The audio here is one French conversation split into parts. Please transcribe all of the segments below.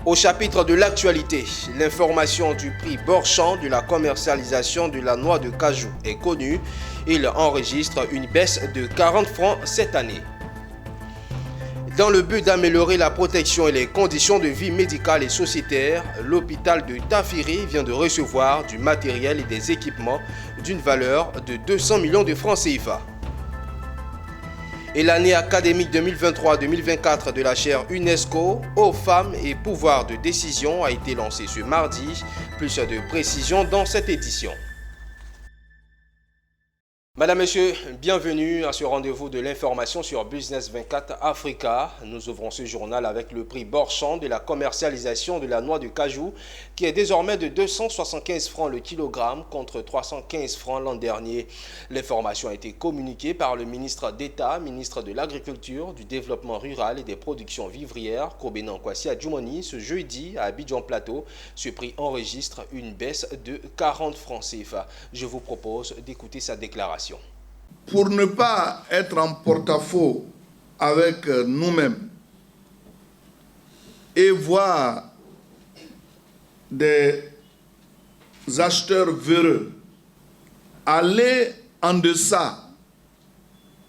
Au chapitre de l'actualité, l'information du prix Borchamp de la commercialisation de la noix de cajou est connue. Il enregistre une baisse de 40 francs cette année. Dans le but d'améliorer la protection et les conditions de vie médicale et sociétaire, l'hôpital de Tafiri vient de recevoir du matériel et des équipements d'une valeur de 200 millions de francs CFA. Et l'année académique 2023-2024 de la chaire UNESCO aux femmes et pouvoir de décision a été lancée ce mardi. Plus de précisions dans cette édition. Madame, Monsieur, bienvenue à ce rendez-vous de l'information sur Business 24 Africa. Nous ouvrons ce journal avec le prix Borchamp de la commercialisation de la noix de cajou qui est désormais de 275 francs le kilogramme contre 315 francs l'an dernier. L'information a été communiquée par le ministre d'État, ministre de l'Agriculture, du Développement rural et des productions vivrières, Kobenan Kwasi Adjoumani, ce jeudi à Abidjan Plateau. Ce prix enregistre une baisse de 40 francs CFA. Je vous propose d'écouter sa déclaration. Pour ne pas être en porte-à-faux avec nous-mêmes et voir des acheteurs véreux aller en deçà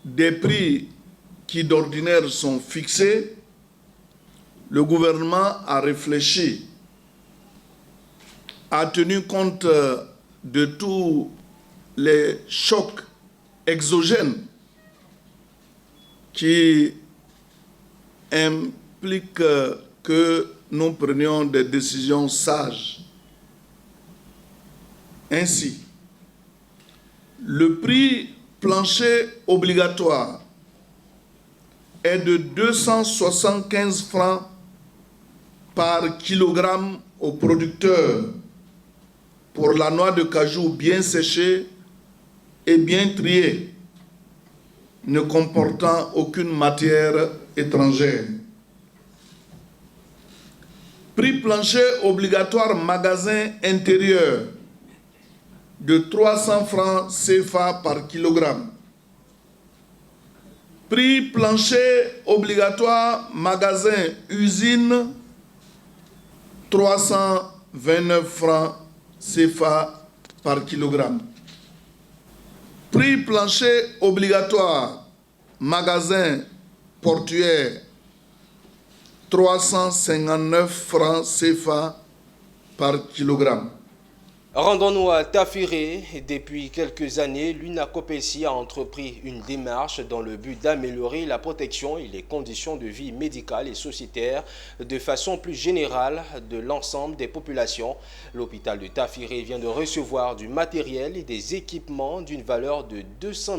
des prix qui d'ordinaire sont fixés, le gouvernement a réfléchi, a tenu compte de tous les chocs exogènes qui impliquent que nous prenions des décisions sages. Ainsi, le prix plancher obligatoire est de 275 francs par kilogramme au producteur pour la noix de cajou bien séchée et bien triée, ne comportant aucune matière étrangère. Prix plancher obligatoire magasin intérieur de 300 francs CFA par kilogramme. Prix plancher obligatoire magasin usine 329 francs CFA par kilogramme. Prix plancher obligatoire magasin portuaire 359 francs CFA par kilogramme. Rendons-nous à Tafiri. Depuis quelques années, l'UNACOPECI a entrepris une démarche dans le but d'améliorer la protection et les conditions de vie médicale et sociétaire de façon plus générale de l'ensemble des populations. L'hôpital de Tafiri vient de recevoir du matériel et des équipements d'une valeur de 200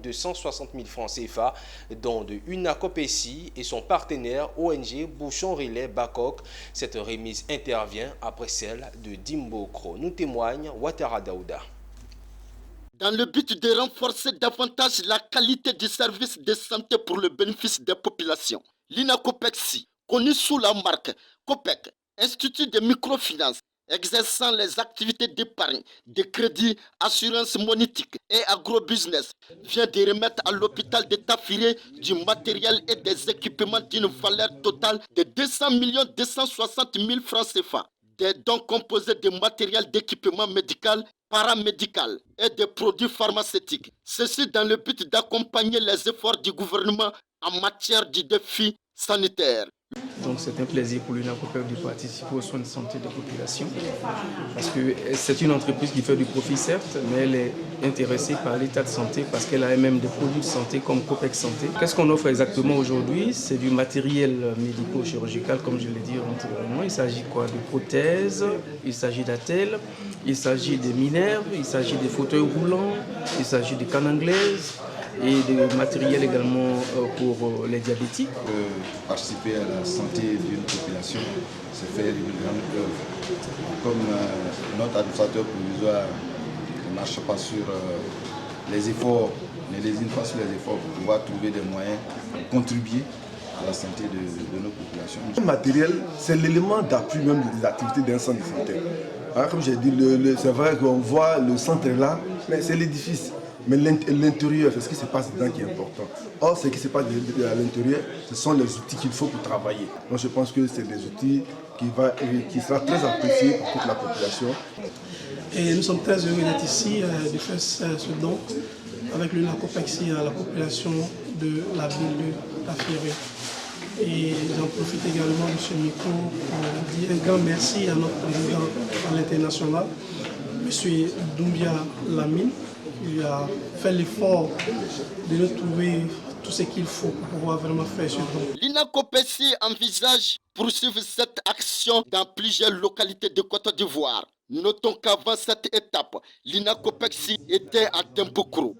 260 000 francs CFA, dont de UNACOPECI et son partenaire ONG Bouchon Relais Bakok. Cette remise intervient après celle de Dimbokro. Nous témoigne Ouattara Daouda. Dans le but de renforcer davantage la qualité du service de santé pour le bénéfice des populations, l'INACOPECI, connu sous la marque COPEC, Institut de microfinance, exerçant les activités d'épargne, de crédit, assurance monétique et agrobusiness, vient de remettre à l'hôpital de Tafiri du matériel et des équipements d'une valeur totale de 200 260 000 francs CFA. Des dons composés de matériel d'équipement médical, paramédical et de produits pharmaceutiques. Ceci dans le but d'accompagner les efforts du gouvernement en matière de défi sanitaire. Donc c'est un plaisir pour l'UNACOPEC de participer aux soins de santé des populations parce que c'est une entreprise qui fait du profit certes, mais elle est intéressée par l'état de santé parce qu'elle a elle-même des produits de santé comme COPEC Santé. Qu'est-ce qu'on offre exactement aujourd'hui? C'est du matériel médico-chirurgical comme je l'ai dit antécédemment. Il s'agit quoi? De prothèses, il s'agit d'attelles, il s'agit des minerves, il s'agit des fauteuils roulants, il s'agit des cannes anglaises, et de matériel également pour les diabétiques. Participer à la santé d'une population, c'est faire une grande œuvre. Comme notre administrateur provisoire ne marche pas sur les efforts, ne lésine pas sur les efforts pour pouvoir trouver des moyens pour contribuer à la santé de nos populations. Le matériel, c'est l'élément d'appui même des activités d'un centre de santé. Alors, comme j'ai dit, c'est vrai qu'on voit le centre là, mais c'est l'édifice. Mais l'intérieur, c'est ce qui se passe dedans qui est important. Or, ce qui se passe à l'intérieur, ce sont les outils qu'il faut pour travailler. Donc je pense que c'est des outils qui sera très apprécié par toute la population. Et nous sommes très heureux d'être ici, de faire ce don avec l'UNACOPEXI à la population de la ville de Tafieré. Et j'en profite également de ce micro pour dire un grand merci à notre président à l'international, M. Doumbia Lamine, qui a fait l'effort de nous trouver tout ce qu'il faut pour pouvoir vraiment faire ce don. L'UNACOPEXI envisage poursuivre cette action dans plusieurs localités de Côte d'Ivoire. Notons qu'avant cette étape, l'UNACOPEXI était à Timbuktu.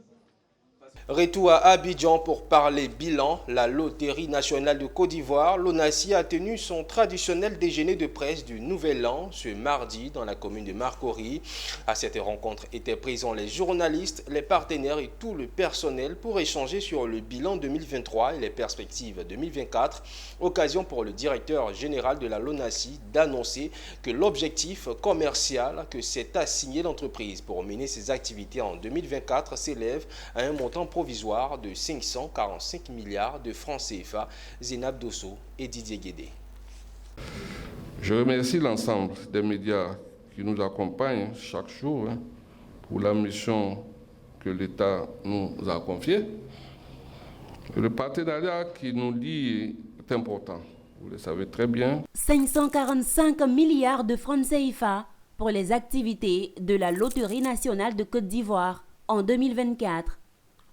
Retour à Abidjan pour parler bilan. La Loterie nationale de Côte d'Ivoire, l'ONACI, a tenu son traditionnel déjeuner de presse du Nouvel An ce mardi dans la commune de Marcory. À cette rencontre étaient présents les journalistes, les partenaires et tout le personnel pour échanger sur le bilan 2023 et les perspectives 2024. Occasion pour le directeur général de la LONASI d'annoncer que l'objectif commercial que s'est assigné l'entreprise pour mener ses activités en 2024 s'élève à un montant provisoire de 545 milliards de francs CFA. Zénab Dosso et Didier Guédé. Je remercie l'ensemble des médias qui nous accompagnent chaque jour pour la mission que l'État nous a confiée. Le partenariat qui nous lie est important, vous le savez très bien. 545 milliards de francs CFA pour les activités de la Loterie nationale de Côte d'Ivoire en 2024.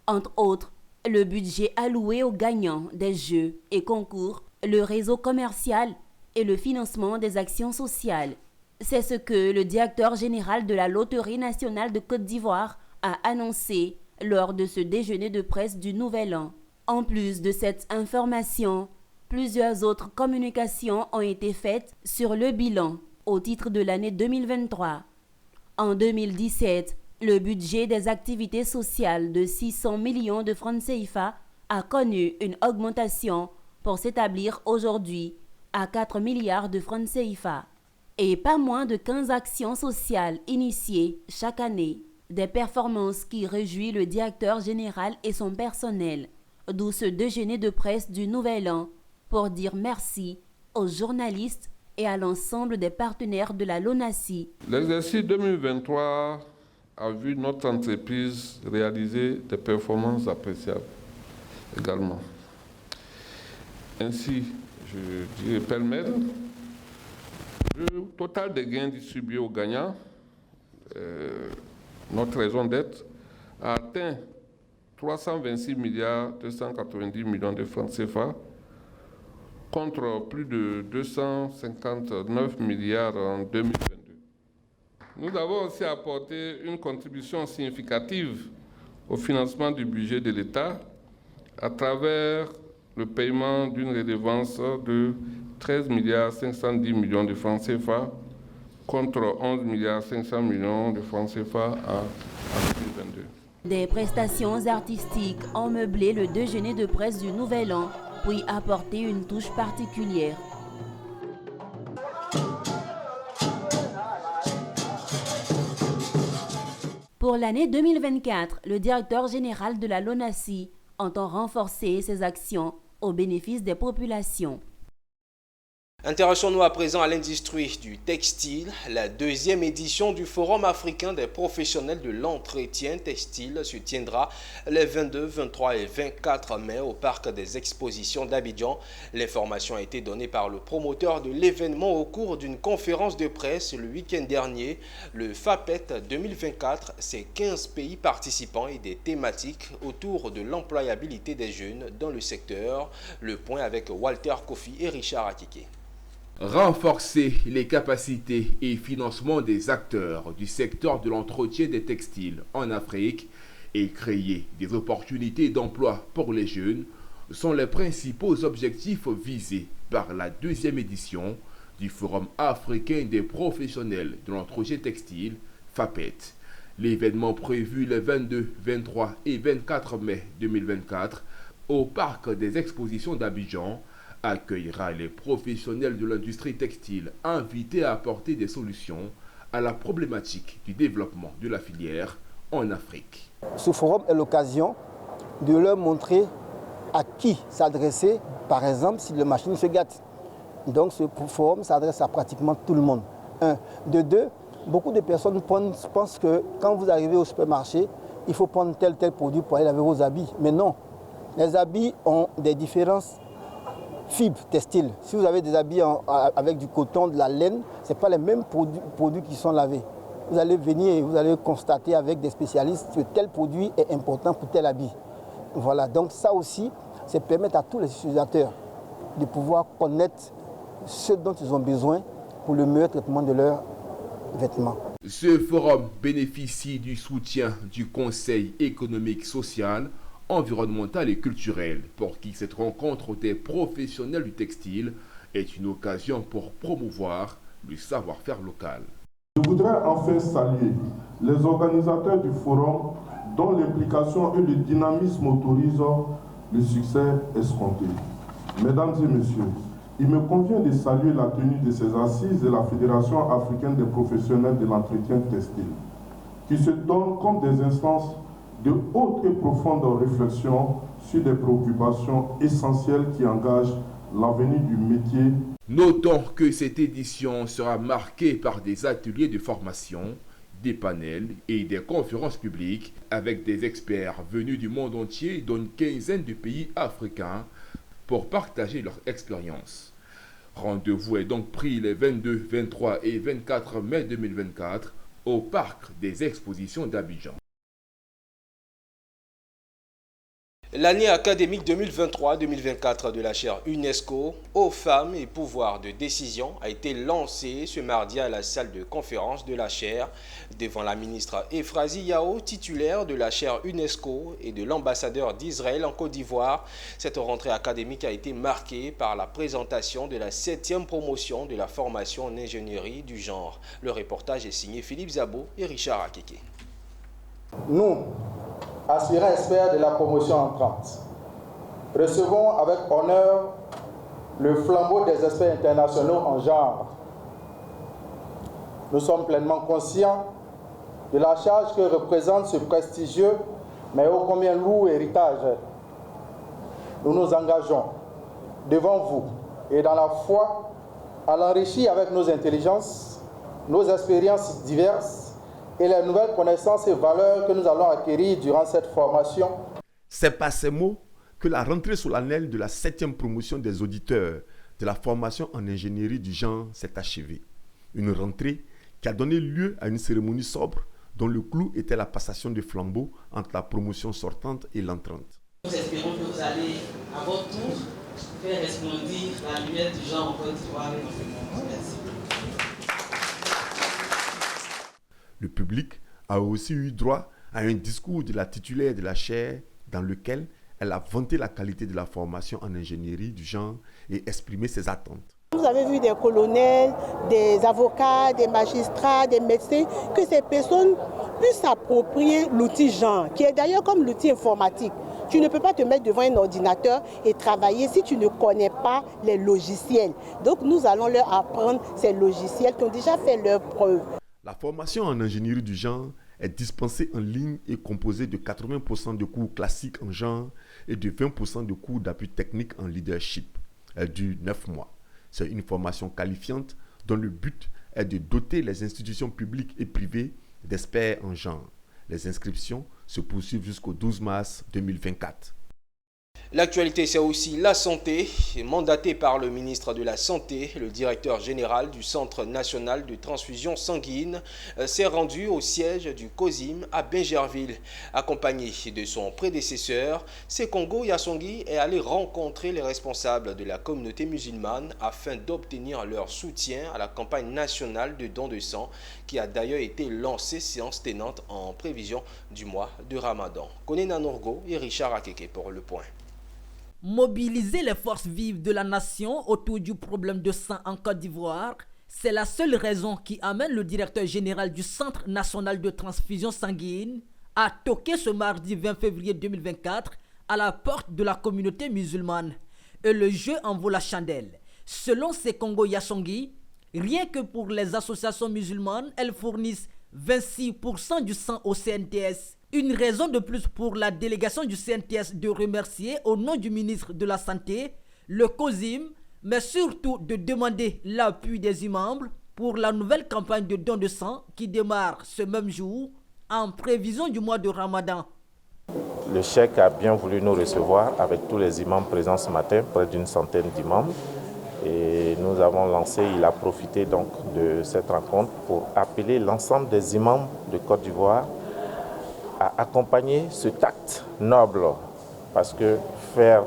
Entre autres, le budget alloué aux gagnants des jeux et concours, le réseau commercial et le financement des actions sociales. C'est ce que le directeur général de la Loterie nationale de Côte d'Ivoire a annoncé lors de ce déjeuner de presse du Nouvel An. En plus de cette information, plusieurs autres communications ont été faites sur le bilan au titre de l'année 2023. En 2017, le budget des activités sociales de 600 millions de francs CFA a connu une augmentation pour s'établir aujourd'hui à 4 milliards de francs CFA. Et pas moins de 15 actions sociales initiées chaque année. Des performances qui réjouissent le directeur général et son personnel. D'où ce déjeuner de presse du Nouvel An pour dire merci aux journalistes et à l'ensemble des partenaires de la LONASI. L'exercice 2023 a vu notre entreprise réaliser des performances appréciables également. Ainsi, je dirais pêle-mêle, le total des gains distribués aux gagnants, notre raison d'être, a atteint 326 milliards 290 millions de francs CFA contre plus de 259 milliards en 2022. Nous avons aussi apporté une contribution significative au financement du budget de l'État à travers le paiement d'une redevance de 13 milliards 510 millions de francs CFA contre 11 milliards 500 millions de francs CFA en 2022. Des prestations artistiques ont meublé le déjeuner de presse du Nouvel An pour y apporter une touche particulière. Pour l'année 2024, le directeur général de la LONASI entend renforcer ses actions au bénéfice des populations. Intéressons-nous à présent à l'industrie du textile. La deuxième édition du Forum africain des professionnels de l'entretien textile se tiendra les 22, 23 et 24 mai au parc des expositions d'Abidjan. L'information a été donnée par le promoteur de l'événement au cours d'une conférence de presse le week-end dernier. Le FAPET 2024, c'est 15 pays participants et des thématiques autour de l'employabilité des jeunes dans le secteur. Le point avec Walter Kofi et Richard Akike. Renforcer les capacités et financement des acteurs du secteur de l'entretien des textiles en Afrique et créer des opportunités d'emploi pour les jeunes sont les principaux objectifs visés par la deuxième édition du Forum africain des professionnels de l'entretien textile, FAPET. L'événement prévu les 22, 23 et 24 mai 2024 au parc des expositions d'Abidjan accueillera les professionnels de l'industrie textile invités à apporter des solutions à la problématique du développement de la filière en Afrique. Ce forum est l'occasion de leur montrer à qui s'adresser, par exemple, si les machines se gâtent. Donc ce forum s'adresse à pratiquement tout le monde. Un. De deux, beaucoup de personnes pensent que quand vous arrivez au supermarché, il faut prendre tel produit pour aller laver vos habits. Mais non, les habits ont des différences fibres textiles. Si vous avez des habits avec du coton, de la laine, ce n'est pas les mêmes produits qui sont lavés. Vous allez venir et vous allez constater avec des spécialistes que tel produit est important pour tel habit. Voilà, donc ça aussi, c'est permettre à tous les utilisateurs de pouvoir connaître ce dont ils ont besoin pour le meilleur traitement de leurs vêtements. Ce forum bénéficie du soutien du Conseil économique, social, environnemental et culturel, pour qui cette rencontre des professionnels du textile est une occasion pour promouvoir le savoir-faire local. Je voudrais enfin saluer les organisateurs du forum dont l'implication et le dynamisme autorisent le succès escompté. Mesdames et messieurs, il me convient de saluer la tenue de ces assises de la Fédération africaine des professionnels de l'entretien textile, qui se donnent comme des instances de haute et profonde réflexion sur des préoccupations essentielles qui engagent l'avenir du métier. Notons que cette édition sera marquée par des ateliers de formation, des panels et des conférences publiques avec des experts venus du monde entier dans une quinzaine de pays africains pour partager leur expérience. Rendez-vous est donc pris les 22, 23 et 24 mai 2024 au Parc des Expositions d'Abidjan. L'année académique 2023-2024 de la chaire UNESCO aux femmes et pouvoir de décision a été lancée ce mardi à la salle de conférence de la chaire devant la ministre Ephrasie Yao, titulaire de la chaire UNESCO et de l'ambassadeur d'Israël en Côte d'Ivoire. Cette rentrée académique a été marquée par la présentation de la 7e promotion de la formation en ingénierie du genre. Le reportage est signé Philippe Zabo et Richard Akeke. Nous, aspirants experts de la promotion entrante, recevons avec honneur le flambeau des experts internationaux en genre. Nous sommes pleinement conscients de la charge que représente ce prestigieux mais ô combien lourd héritage. Nous nous engageons devant vous et dans la foi à l'enrichir avec nos intelligences, nos expériences diverses et les nouvelles connaissances et valeurs que nous allons acquérir durant cette formation. C'est par ces mots que la rentrée solennelle de la 7e promotion des auditeurs de la formation en ingénierie du genre s'est achevée. Une rentrée qui a donné lieu à une cérémonie sobre dont le clou était la passation de flambeau entre la promotion sortante et l'entrante. Nous espérons que vous allez à votre tour faire resplendir la lumière du genre en Côte d'Ivoire et dans le monde. Merci. Le public a aussi eu droit à un discours de la titulaire de la chaire dans lequel elle a vanté la qualité de la formation en ingénierie du genre et exprimé ses attentes. Vous avez vu des colonels, des avocats, des magistrats, des médecins, que ces personnes puissent s'approprier l'outil genre, qui est d'ailleurs comme l'outil informatique. Tu ne peux pas te mettre devant un ordinateur et travailler si tu ne connais pas les logiciels. Donc nous allons leur apprendre ces logiciels qui ont déjà fait leurs preuves. La formation en ingénierie du genre est dispensée en ligne et composée de 80% de cours classiques en genre et de 20% de cours d'appui technique en leadership. Elle dure 9 mois. C'est une formation qualifiante dont le but est de doter les institutions publiques et privées d'experts en genre. Les inscriptions se poursuivent jusqu'au 12 mars 2024. L'actualité, c'est aussi la santé. Mandaté par le ministre de la Santé, le directeur général du Centre national de transfusion sanguine s'est rendu au siège du COSIM à Bingerville. Accompagné de son prédécesseur, Sekongo Yassongi est allé rencontrer les responsables de la communauté musulmane afin d'obtenir leur soutien à la campagne nationale de don de sang qui a d'ailleurs été lancée séance tenante en prévision du mois de Ramadan. Konena Norgo et Richard Akeke pour le point. Mobiliser les forces vives de la nation autour du problème de sang en Côte d'Ivoire, c'est la seule raison qui amène le directeur général du Centre national de transfusion sanguine à toquer ce mardi 20 février 2024 à la porte de la communauté musulmane. Et le jeu en vaut la chandelle. Selon Sekongo Yassongi, rien que pour les associations musulmanes, elles fournissent 26% du sang au CNTS. Une raison de plus pour la délégation du CNTS de remercier au nom du ministre de la Santé, le COSIM, mais surtout de demander l'appui des imams pour la nouvelle campagne de don de sang qui démarre ce même jour en prévision du mois de Ramadan. Le cheikh a bien voulu nous recevoir avec tous les imams présents ce matin, près d'une centaine d'imams. Et nous avons lancé, il a profité donc de cette rencontre pour appeler l'ensemble des imams de Côte d'Ivoire à accompagner cet acte noble. Parce que faire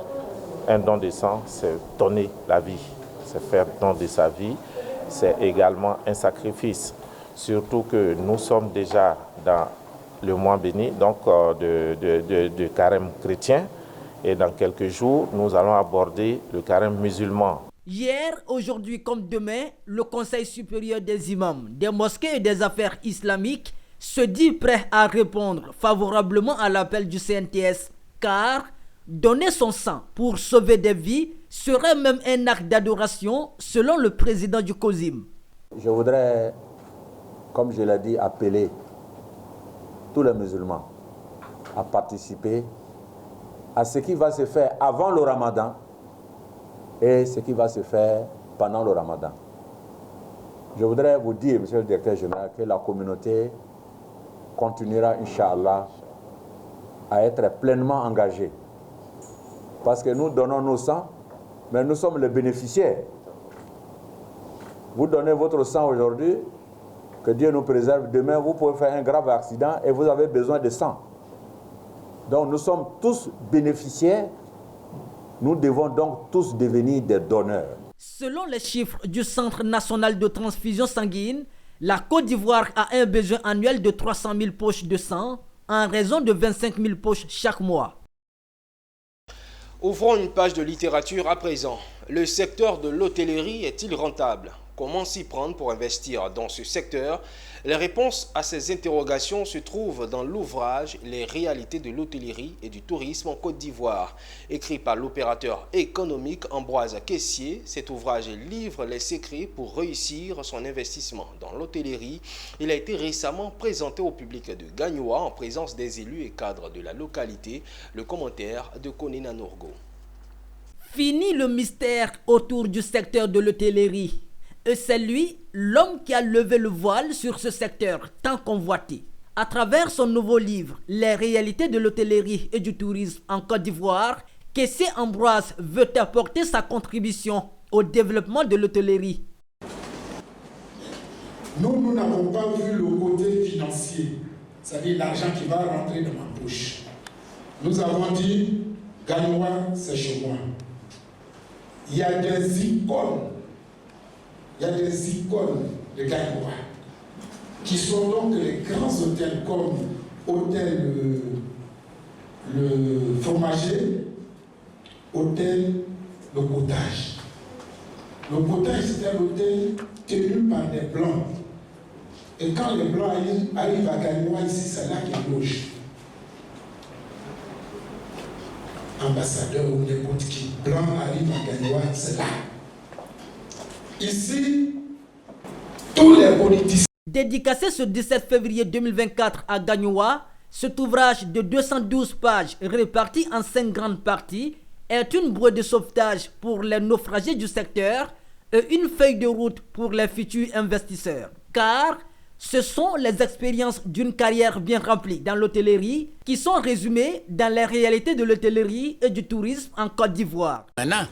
un don de sang, c'est donner la vie. C'est faire don de sa vie, c'est également un sacrifice. Surtout que nous sommes déjà dans le mois béni, donc de carême chrétien. Et dans quelques jours, nous allons aborder le carême musulman. Hier, aujourd'hui comme demain, le Conseil supérieur des imams, des mosquées et des affaires islamiques se dit prêt à répondre favorablement à l'appel du CNTS, car donner son sang pour sauver des vies serait même un acte d'adoration selon le président du COSIM. Je voudrais, comme je l'ai dit, appeler tous les musulmans à participer à ce qui va se faire avant le Ramadan et ce qui va se faire pendant le Ramadan. Je voudrais vous dire, monsieur le directeur général, que la communauté continuera, Inch'Allah, à être pleinement engagée. Parce que nous donnons nos sangs, mais nous sommes les bénéficiaires. Vous donnez votre sang aujourd'hui, que Dieu nous préserve. Demain, vous pouvez faire un grave accident et vous avez besoin de sang. Donc nous sommes tous bénéficiaires. Nous devons donc tous devenir des donneurs. Selon les chiffres du Centre national de transfusion sanguine, la Côte d'Ivoire a un besoin annuel de 300 000 poches de sang en raison de 25 000 poches chaque mois. Ouvrons une page de littérature à présent. Le secteur de l'hôtellerie est-il rentable? Comment s'y prendre pour investir dans ce secteur? Les réponses à ces interrogations se trouvent dans l'ouvrage « Les réalités de l'hôtellerie et du tourisme en Côte d'Ivoire » écrit par l'opérateur économique Ambroise Caissier. Cet ouvrage livre les secrets pour réussir son investissement dans l'hôtellerie. Il a été récemment présenté au public de Gagnoa en présence des élus et cadres de la localité. Le commentaire de Konina Nourgo. Fini le mystère autour du secteur de l'hôtellerie. Et c'est lui, l'homme qui a levé le voile sur ce secteur tant convoité. À travers son nouveau livre, Les réalités de l'hôtellerie et du tourisme en Côte d'Ivoire, Caissier Ambroise veut apporter sa contribution au développement de l'hôtellerie. Nous n'avons pas vu le côté financier, c'est-à-dire l'argent qui va rentrer dans ma poche. Nous avons dit, Gagnoa, c'est chez moi. Il y a des icônes. Il y a des icônes de Gagnoa qui sont donc les grands hôtels comme Hôtel le Fromager, Hôtel le Potage. Le Potage, c'est un hôtel tenu par des Blancs. Et quand les Blancs arrivent à Gagnoa, ici, c'est là qu'ils logent. Ambassadeur ou n'importe qui, Blanc arrive à Gagnoa, c'est là. Ici, tous les politiciens. Dédicacé ce 17 février 2024 à Gagnoa, cet ouvrage de 212 pages réparti en 5 grandes parties est une bouée de sauvetage pour les naufragés du secteur et une feuille de route pour les futurs investisseurs. Car ce sont les expériences d'une carrière bien remplie dans l'hôtellerie qui sont résumées dans les réalités de l'hôtellerie et du tourisme en Côte d'Ivoire. Maintenant,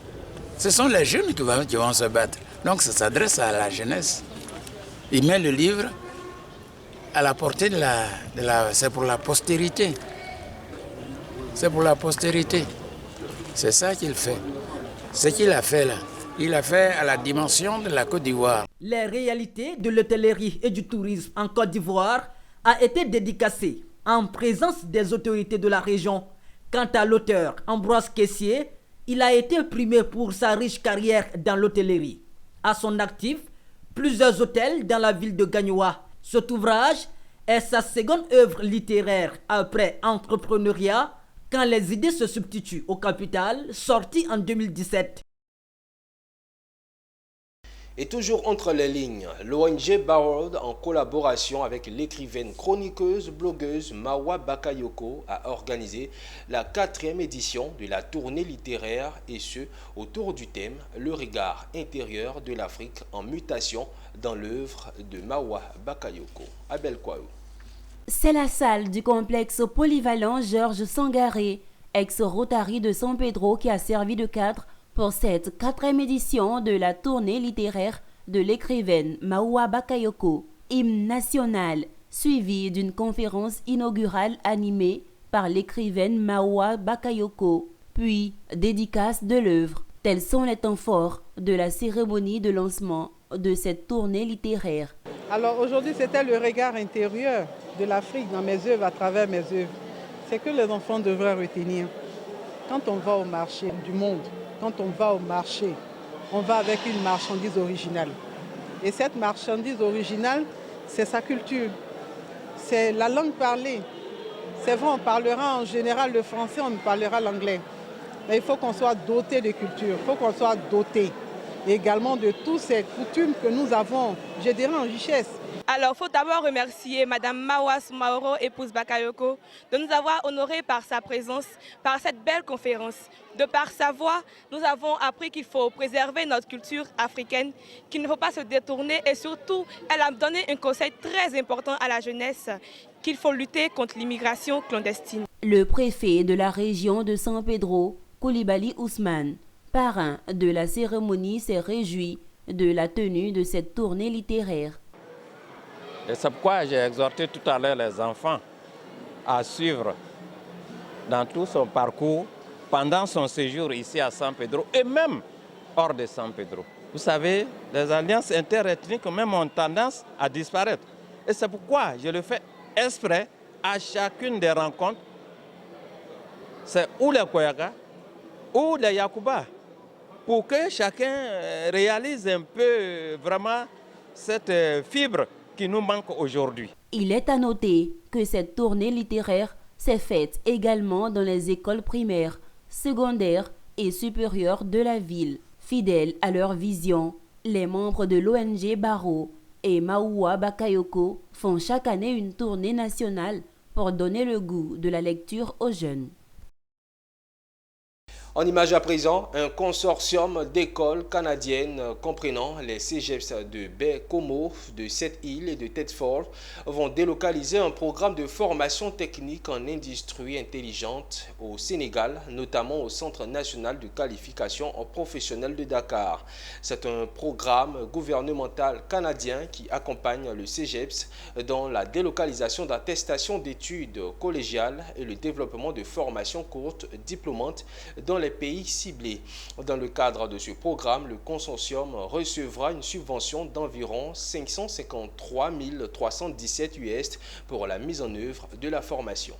ce sont les jeunes qui vont se battre. Donc ça s'adresse à la jeunesse. Il met le livre à la portée de la... C'est pour la postérité. C'est pour la postérité. C'est ça qu'il fait. Ce qu'il a fait là, il a fait à la dimension de la Côte d'Ivoire. Les réalités de l'hôtellerie et du tourisme en Côte d'Ivoire a été dédicacée en présence des autorités de la région. Quant à l'auteur Ambroise Caissier, il a été primé pour sa riche carrière dans l'hôtellerie. À son actif, plusieurs hôtels dans la ville de Gagnoa. Cet ouvrage est sa seconde œuvre littéraire après Entrepreneuriat, quand les idées se substituent au capital, sorti en 2017. Et toujours entre les lignes, l'ONG Barrow, en collaboration avec l'écrivaine chroniqueuse, blogueuse Mawa Bakayoko, a organisé la 4e édition de la tournée littéraire et ce, autour du thème « Le regard intérieur de l'Afrique en mutation » dans l'œuvre de Mawa Bakayoko. Abel Kwaou. C'est la salle du complexe polyvalent Georges Sangaré, ex-Rotary de San Pedro, qui a servi de cadre pour cette 4e édition de la tournée littéraire de l'écrivaine Mawa Bakayoko, hymne national, suivi d'une conférence inaugurale animée par l'écrivaine Mawa Bakayoko, puis dédicace de l'œuvre. Tels sont les temps forts de la cérémonie de lancement de cette tournée littéraire. Alors aujourd'hui, c'était le regard intérieur de l'Afrique dans mes œuvres, à travers mes œuvres. C'est que les enfants devraient retenir. Quand on va au marché du monde, quand on va au marché, on va avec une marchandise originale. Et cette marchandise originale, c'est sa culture, c'est la langue parlée. C'est vrai, on parlera en général le français, on parlera l'anglais. Mais il faut qu'on soit doté de culture, il faut qu'on soit doté également de toutes ces coutumes que nous avons, je dirais, en richesse. Alors, il faut d'abord remercier Mme Mawa Soumaoro, épouse Bakayoko, de nous avoir honorés par sa présence, par cette belle conférence. De par sa voix, nous avons appris qu'il faut préserver notre culture africaine, qu'il ne faut pas se détourner et surtout, elle a donné un conseil très important à la jeunesse, qu'il faut lutter contre l'immigration clandestine. Le préfet de la région de San Pedro, Koulibaly Ousmane, parrain de la cérémonie, s'est réjoui de la tenue de cette tournée littéraire. Et c'est pourquoi j'ai exhorté tout à l'heure les enfants à suivre dans tout son parcours pendant son séjour ici à San Pedro et même hors de San Pedro. Vous savez, les alliances interethniques même ont tendance à disparaître. Et c'est pourquoi je le fais exprès à chacune des rencontres. C'est ou les Koyaga ou les Yakuba, pour que chacun réalise un peu vraiment cette fibre qui nous manque aujourd'hui. Il est à noter que cette tournée littéraire s'est faite également dans les écoles primaires, secondaires et supérieures de la ville. Fidèles à leur vision, les membres de l'ONG Barrow et Mawa Bakayoko font chaque année une tournée nationale pour donner le goût de la lecture aux jeunes. En image à présent, un consortium d'écoles canadiennes comprenant les cégeps de Baie-Comeau, de Sept-Îles et de Thetford vont délocaliser un programme de formation technique en industrie intelligente au Sénégal, notamment au Centre national de qualification professionnelle de Dakar. C'est un programme gouvernemental canadien qui accompagne le cégeps dans la délocalisation d'attestations d'études collégiales et le développement de formations courtes diplômantes dans les pays ciblés. Dans le cadre de ce programme, le consortium recevra une subvention d'environ 553 317 USD pour la mise en œuvre de la formation.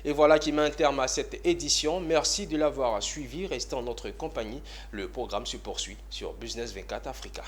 Et voilà qui met un terme à cette édition. Merci de l'avoir suivi. Restez en notre compagnie. Le programme se poursuit sur Business 24 Africa.